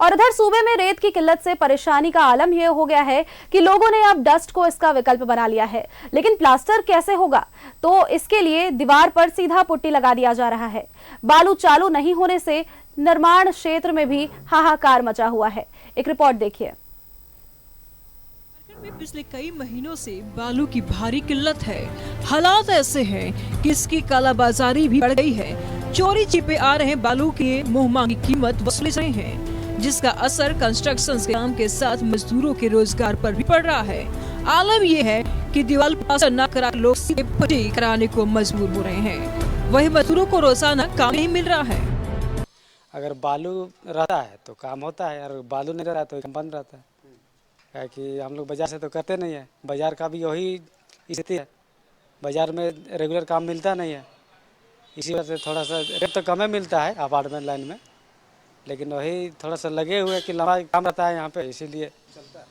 और इधर सूबे में रेत की किल्लत से परेशानी का आलम यह हो गया है कि लोगों ने अब डस्ट को इसका विकल्प बना लिया है। लेकिन प्लास्टर कैसे होगा, तो इसके लिए दीवार पर सीधा पुट्टी लगा दिया जा रहा है। बालू चालू नहीं होने से निर्माण क्षेत्र में भी हाहाकार मचा हुआ है। एक रिपोर्ट देखिए। में पिछले कई महीनों से बालू की भारी किल्लत है। हालात ऐसे हैं कि इसकी कालाबाजारी भी बढ़ गई है। चोरी छिपे आ रहे बालू के मुंह मांगी कीमत वसूले रहे हैं, जिसका असर कंस्ट्रक्शन के काम के साथ मजदूरों के रोजगार पर भी पड़ रहा है। आलम यह है कि दीवार प्लास्टर न करा लोग सीधे पुट्टी कराने को मजबूर हो रहे हैं। वही मजदूरों को रोजाना काम नहीं मिल रहा है। अगर बालू रहता है तो काम होता है, और बालू नहीं रहता तो काम बंद रहता है। क्या कि हम लोग बाजार से तो करते नहीं है, बाजार का भी वही स्थिति है। बाजार में रेगुलर काम मिलता नहीं है, इसी वजह से थोड़ा सा रेट तो कम ही मिलता है अपार्टमेंट लाइन में, लेकिन वही थोड़ा सा लगे हुए कि लंबा काम रहता है यहाँ पे, इसीलिए चलता है।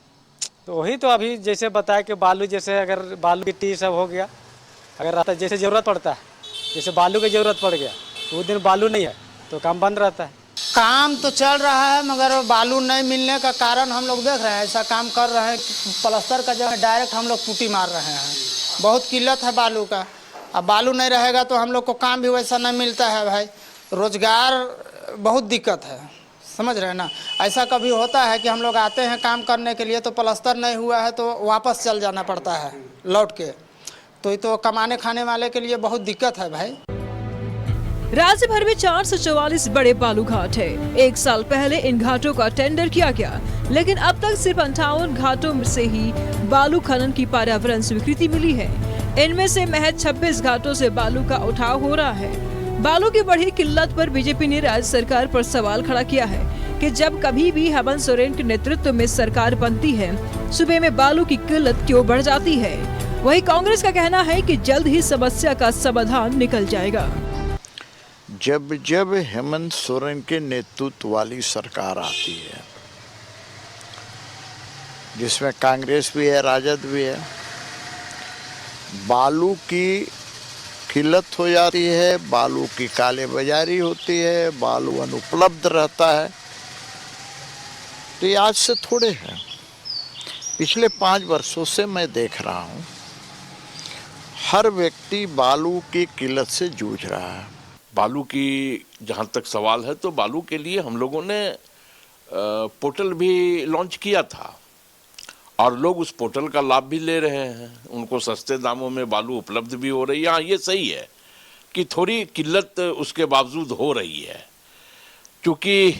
तो वही तो अभी जैसे बताया कि बालू, जैसे अगर बालू गिट्टी सब हो गया, अगर रहता जैसे ज़रूरत पड़ता है, जैसे बालू की ज़रूरत पड़ गया तो उस दिन बालू नहीं है तो काम बंद रहता है। काम तो चल रहा है, मगर बालू नहीं मिलने का कारण हम लोग देख रहे हैं। ऐसा काम कर रहे हैं कि प्लास्टर का जो है डायरेक्ट हम लोग पुट्टी मार रहे हैं। बहुत किल्लत है बालू का। अब बालू नहीं रहेगा तो हम लोग को काम भी वैसा नहीं मिलता है भाई, रोजगार बहुत दिक्कत है, समझ रहे हैं ना। ऐसा कभी होता है कि हम लोग आते हैं काम करने के लिए तो प्लास्टर नहीं हुआ है तो वापस चल जाना पड़ता है लौट के, तो ये तो कमाने खाने वाले के लिए बहुत दिक्कत है भाई। राज्य भर में 444 बड़े बालू घाट है। 1 साल पहले इन घाटों का टेंडर किया गया, लेकिन अब तक सिर्फ 58 घाटों से ही बालू खनन की पर्यावरण स्वीकृति मिली है। इनमें से महज 26 घाटों से बालू का उठाव हो रहा है। बालू की बढ़ी किल्लत पर बीजेपी ने राज्य सरकार पर सवाल खड़ा किया है कि जब कभी भी हेमंत सोरेन के नेतृत्व में सरकार बनती है, सूबे में बालू की किल्लत क्यों बढ़ जाती है। वही कांग्रेस का कहना है कि जल्द ही समस्या का समाधान निकल जाएगा। जब जब हेमंत सोरेन के नेतृत्व वाली सरकार आती है, जिसमें कांग्रेस भी है, राजद भी है, बालू की किल्लत हो जाती है, बालू की काले बाजारी होती है, बालू अनुपलब्ध रहता है। तो ये आज से थोड़े हैं, पिछले 5 वर्षों से मैं देख रहा हूँ हर व्यक्ति बालू की किल्लत से जूझ रहा है। बालू की जहाँ तक सवाल है, तो बालू के लिए हम लोगों ने पोर्टल भी लॉन्च किया था और लोग उस पोर्टल का लाभ भी ले रहे हैं। उनको सस्ते दामों में बालू उपलब्ध भी हो रही है। हाँ, ये सही है कि थोड़ी किल्लत उसके बावजूद हो रही है, क्योंकि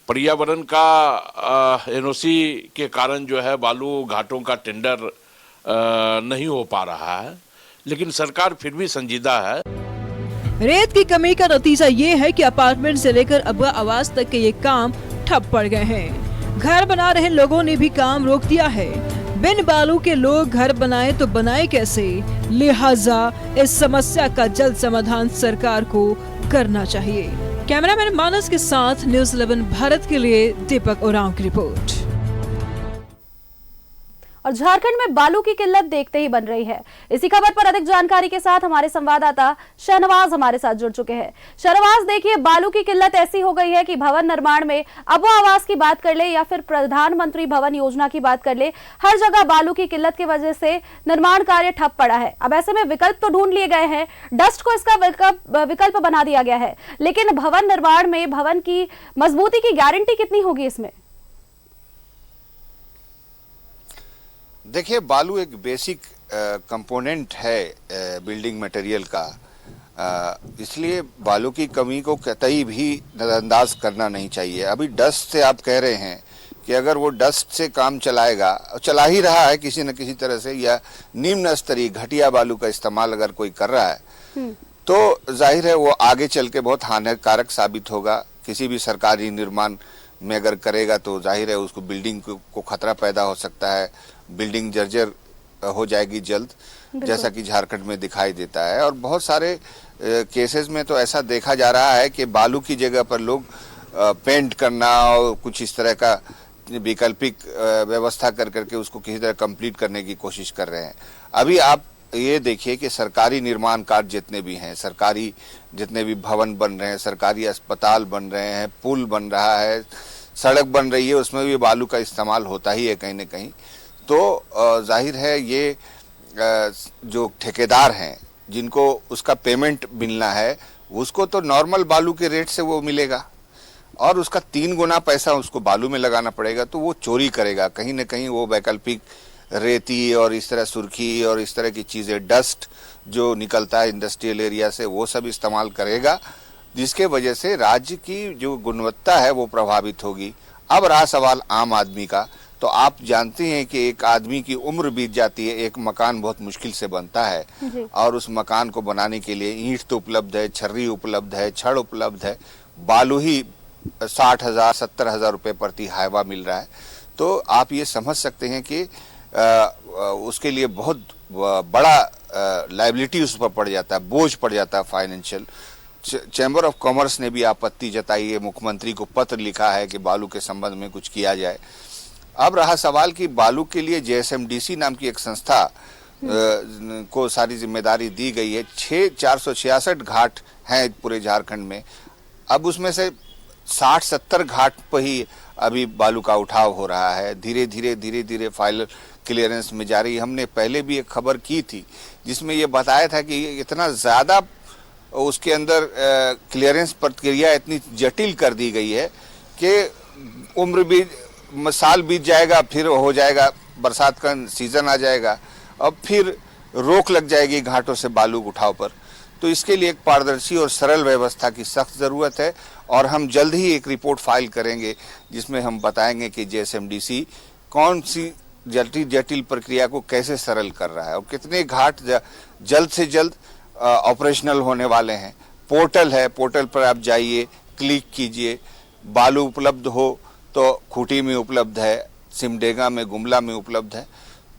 पर्यावरण का एनओसी के कारण जो है बालू घाटों का टेंडर नहीं हो पा रहा है, लेकिन सरकार फिर भी संजीदा है। रेत की कमी का नतीजा ये है कि अपार्टमेंट से लेकर अबुआ आवास तक के ये काम ठप पड़ गए हैं। घर बना रहे लोगों ने भी काम रोक दिया है। बिन बालू के लोग घर बनाए तो बनाए कैसे, लिहाजा इस समस्या का जल्द समाधान सरकार को करना चाहिए। कैमरामैन मानस के साथ न्यूज़ 11 भारत के लिए दीपक ओरांव की रिपोर्ट। और झारखंड में बालू की किल्लत देखते ही बन रही है। इसी खबर पर अधिक जानकारी के साथ हमारे संवाददाता शहनवाज हमारे साथ जुड़ चुके हैं। शहनवाज, देखिए, बालू की किल्लत ऐसी हो गई है कि भवन निर्माण में अबुआ आवास की बात कर ले या फिर प्रधानमंत्री भवन योजना की बात कर ले, हर जगह बालू की किल्लत की वजह से निर्माण कार्य ठप पड़ा है। अब ऐसे में विकल्प तो ढूंढ लिए गए हैं, डस्ट को इसका विकल्प बना दिया गया है, लेकिन भवन निर्माण में भवन की मजबूती की गारंटी कितनी होगी इसमें? देखिए, बालू एक बेसिक कंपोनेंट है बिल्डिंग मटेरियल का, इसलिए बालू की कमी को कतई भी नज़रअंदाज करना नहीं चाहिए। अभी डस्ट से आप कह रहे हैं कि अगर वो डस्ट से काम चलाएगा, चला ही रहा है किसी न किसी तरह से, या निम्न स्तरीय घटिया बालू का इस्तेमाल अगर कोई कर रहा है तो जाहिर है वो आगे चल के बहुत हानिकारक साबित होगा। किसी भी सरकारी निर्माण में अगर करेगा तो जाहिर है उसको बिल्डिंग को खतरा पैदा हो सकता है, बिल्डिंग जर्जर हो जाएगी जल्द, जैसा कि झारखंड में दिखाई देता है। और बहुत सारे केसेस में तो ऐसा देखा जा रहा है कि बालू की जगह पर लोग पेंट करना और कुछ इस तरह का वैकल्पिक व्यवस्था कर करके उसको किसी तरह कंप्लीट करने की कोशिश कर रहे हैं। अभी आप ये देखिए कि सरकारी निर्माण कार्य जितने भी हैं, सरकारी जितने भी भवन बन रहे हैं, सरकारी अस्पताल बन रहे हैं, पुल बन रहा है, सड़क बन रही है उसमें भी बालू का इस्तेमाल होता ही है कहीं ना कहीं। तो जाहिर है ये जो ठेकेदार हैं जिनको उसका पेमेंट मिलना है उसको तो नॉर्मल बालू के रेट से वो मिलेगा और उसका 3 गुना पैसा उसको बालू में लगाना पड़ेगा, तो वो चोरी करेगा कहीं ना कहीं। वो वैकल्पिक रेती और इस तरह सुर्खी और इस तरह की चीज़ें, डस्ट जो निकलता है इंडस्ट्रियल एरिया से, वो सब इस्तेमाल करेगा, जिसके वजह से राज्य की जो गुणवत्ता है वो प्रभावित होगी। अब रहा सवाल आम आदमी का, तो आप जानते हैं कि एक आदमी की उम्र बीत जाती है, एक मकान बहुत मुश्किल से बनता है और उस मकान को बनाने के लिए ईंट तो उपलब्ध है, छर्री उपलब्ध है, छड़ उपलब्ध है, बालू ही 60,000 70,000 रुपये प्रति हाइवा मिल रहा है। तो आप ये समझ सकते हैं कि उसके लिए बहुत बड़ा लायबिलिटी उस पर पड़ जाता है, बोझ पड़ जाता है फाइनेंशियल। चैम्बर ऑफ कॉमर्स ने भी आपत्ति जताई है, मुख्यमंत्री को पत्र लिखा है कि बालू के संबंध में कुछ किया जाए। अब रहा सवाल कि बालू के लिए JSMDC नाम की एक संस्था को सारी जिम्मेदारी दी गई है। 466 घाट हैं पूरे झारखंड में। अब उसमें से 60-70 घाट पर ही अभी बालू का उठाव हो रहा है। धीरे धीरे फाइल क्लियरेंस में जारी। हमने पहले भी एक खबर की थी जिसमें ये बताया था कि इतना ज़्यादा उसके अंदर क्लियरेंस प्रक्रिया इतनी जटिल कर दी गई है कि साल बीत जाएगा, फिर हो जाएगा, बरसात का सीजन आ जाएगा, अब फिर रोक लग जाएगी घाटों से बालू उठाव पर। तो इसके लिए एक पारदर्शी और सरल व्यवस्था की सख्त ज़रूरत है और हम जल्द ही एक रिपोर्ट फाइल करेंगे जिसमें हम बताएंगे कि JSMDC कौन सी जटिल प्रक्रिया को कैसे सरल कर रहा है और कितने घाट जल्द से जल्द ऑपरेशनल होने वाले हैं। पोर्टल है, पोर्टल पर आप जाइए, क्लिक कीजिए, बालू उपलब्ध हो तो खूंटी में उपलब्ध है, सिमडेगा में, गुमला में उपलब्ध है,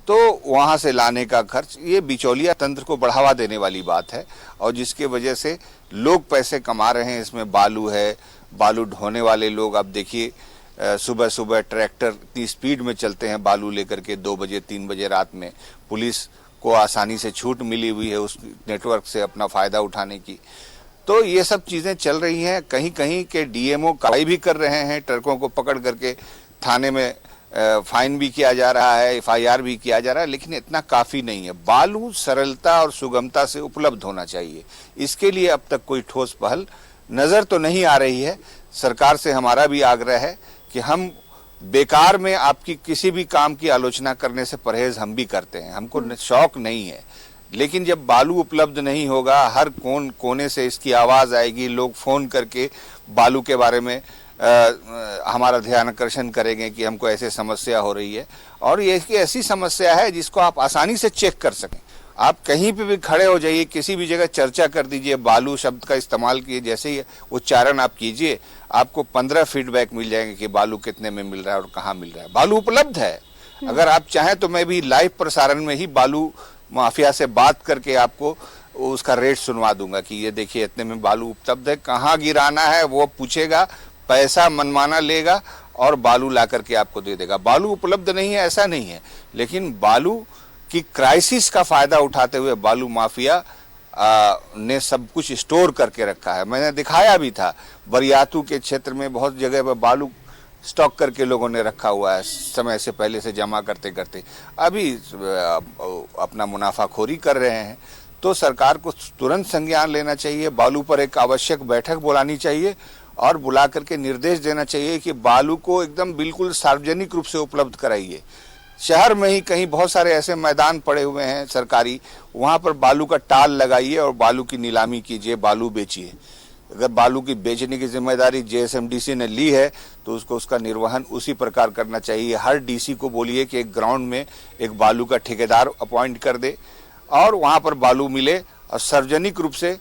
तो वहाँ से लाने का खर्च, ये बिचौलिया तंत्र को बढ़ावा देने वाली बात है और जिसके वजह से लोग पैसे कमा रहे हैं। इसमें बालू है, बालू ढोने वाले लोग, आप देखिए सुबह सुबह ट्रैक्टर इतनी स्पीड में चलते हैं बालू लेकर के 2 बजे 3 बजे रात में। पुलिस को आसानी से छूट मिली हुई है उस नेटवर्क से अपना फ़ायदा उठाने की। तो ये सब चीज़ें चल रही हैं। कहीं कहीं के DMO कार्रवाई भी कर रहे हैं, ट्रकों को पकड़ करके थाने में फाइन भी किया जा रहा है, FIR भी किया जा रहा है, लेकिन इतना काफ़ी नहीं है। बालू सरलता और सुगमता से उपलब्ध होना चाहिए। इसके लिए अब तक कोई ठोस पहल नज़र तो नहीं आ रही है। सरकार से हमारा भी आग्रह है कि हम बेकार में आपकी किसी भी काम की आलोचना करने से परहेज हम भी करते हैं, हमको शौक नहीं है, लेकिन जब बालू उपलब्ध नहीं होगा, हर कोने से इसकी आवाज़ आएगी, लोग फ़ोन करके बालू के बारे में हमारा ध्यान आकर्षण करेंगे कि हमको ऐसे समस्या हो रही है। और ये ऐसी समस्या है जिसको आप आसानी से चेक कर सकें। आप कहीं पे भी खड़े हो जाइए, किसी भी जगह चर्चा कर दीजिए, बालू शब्द का इस्तेमाल किए, जैसे ही उच्चारण आप कीजिए आपको 15 फीडबैक मिल जाएंगे कि बालू कितने में मिल रहा है और कहाँ मिल रहा है। बालू उपलब्ध है। अगर आप चाहें तो मैं भी लाइव प्रसारण में ही बालू माफिया से बात करके आपको उसका रेट सुनवा दूंगा कि ये देखिए इतने में बालू उपलब्ध है, कहाँ गिराना है वो पूछेगा, पैसा मनमाना लेगा और बालू ला करके आपको दे देगा। बालू उपलब्ध नहीं है ऐसा नहीं है, लेकिन बालू की क्राइसिस का फायदा उठाते हुए बालू माफिया ने सब कुछ स्टोर करके रखा है। मैंने दिखाया भी था, बरियातू के क्षेत्र में बहुत जगह पर बालू स्टॉक करके लोगों ने रखा हुआ है, समय से पहले से जमा करते करते अभी अपना मुनाफाखोरी कर रहे हैं। तो सरकार को तुरंत संज्ञान लेना चाहिए, बालू पर एक आवश्यक बैठक बुलानी चाहिए और बुला करके निर्देश देना चाहिए कि बालू को एकदम बिल्कुल सार्वजनिक रूप से उपलब्ध कराइए। शहर में ही कहीं बहुत सारे ऐसे मैदान पड़े हुए हैं सरकारी, वहाँ पर बालू का टाल लगाइए और बालू की नीलामी कीजिए, बालू बेचिए। अगर बालू की बेचने की जिम्मेदारी JSMDC ने ली है तो उसको उसका निर्वहन उसी प्रकार करना चाहिए। हर DC को बोलिए कि एक ग्राउंड में एक बालू का ठेकेदार अपॉइंट कर दे और वहाँ पर बालू मिले और सार्वजनिक रूप से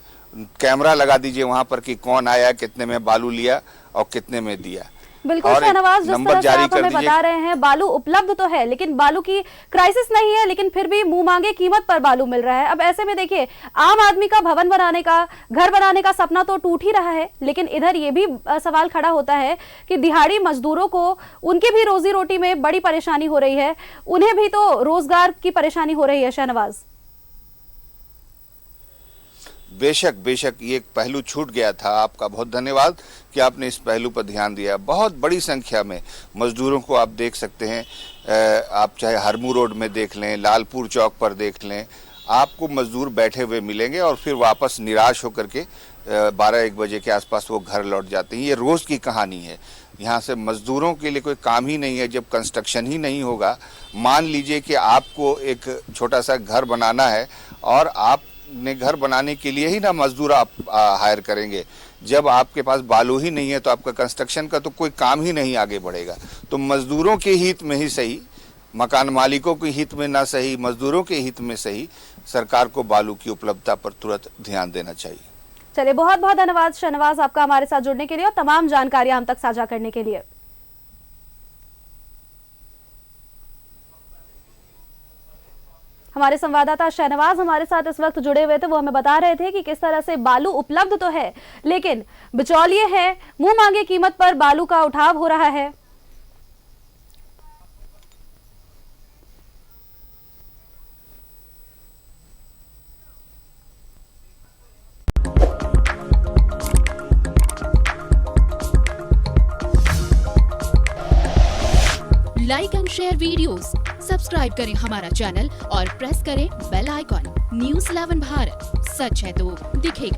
कैमरा लगा दीजिए वहाँ पर कि कौन आया, कितने में बालू लिया और कितने में दिया। बिल्कुल शहनवाज, जिस तरह से आप हमें बता रहे हैं बालू उपलब्ध तो है लेकिन बालू की क्राइसिस नहीं है, लेकिन फिर भी मुंह मांगे कीमत पर बालू मिल रहा है। अब ऐसे में देखिए आम आदमी का भवन बनाने का, घर बनाने का सपना तो टूट ही रहा है, लेकिन इधर ये भी सवाल खड़ा होता है कि दिहाड़ी मजदूरों को उनकी भी रोजी रोटी में बड़ी परेशानी हो रही है, उन्हें भी तो रोजगार की परेशानी हो रही है। शहनवाज, बेशक बेशक ये एक पहलू छूट गया था। आपका बहुत धन्यवाद कि आपने इस पहलू पर ध्यान दिया। बहुत बड़ी संख्या में मजदूरों को आप देख सकते हैं, आप चाहे हरमू रोड में देख लें, लालपुर चौक पर देख लें, आपको मजदूर बैठे हुए मिलेंगे और फिर वापस निराश होकर के 12-1 बजे के आसपास वो घर लौट जाते हैं। ये रोज़ की कहानी है। यहाँ से मजदूरों के लिए कोई काम ही नहीं है। जब कंस्ट्रक्शन ही नहीं होगा, मान लीजिए कि आपको एक छोटा सा घर बनाना है और आपने घर बनाने के लिए ही ना मजदूर आप हायर करेंगे। जब आपके पास बालू ही नहीं है तो आपका कंस्ट्रक्शन का तो कोई काम ही नहीं आगे बढ़ेगा। तो मजदूरों के हित में ही सही, मकान मालिकों के हित में ना सही, मजदूरों के हित में सही, सरकार को बालू की उपलब्धता पर तुरंत ध्यान देना चाहिए। चलिए, बहुत बहुत धन्यवाद शहनवाज आपका हमारे साथ जुड़ने के लिए और तमाम जानकारियां हम तक साझा करने के लिए। हमारे संवाददाता शहनवाज हमारे साथ इस वक्त जुड़े हुए थे। वो हमें बता रहे थे कि किस तरह से बालू उपलब्ध तो है, लेकिन बिचौलिए हैं, मुंह मांगे कीमत पर बालू का उठाव हो रहा है। Like and share videos, subscribe करें हमारा चैनल और प्रेस करें बेल आइकॉन। न्यूज़ 11 भारत, सच है तो दिखेगा।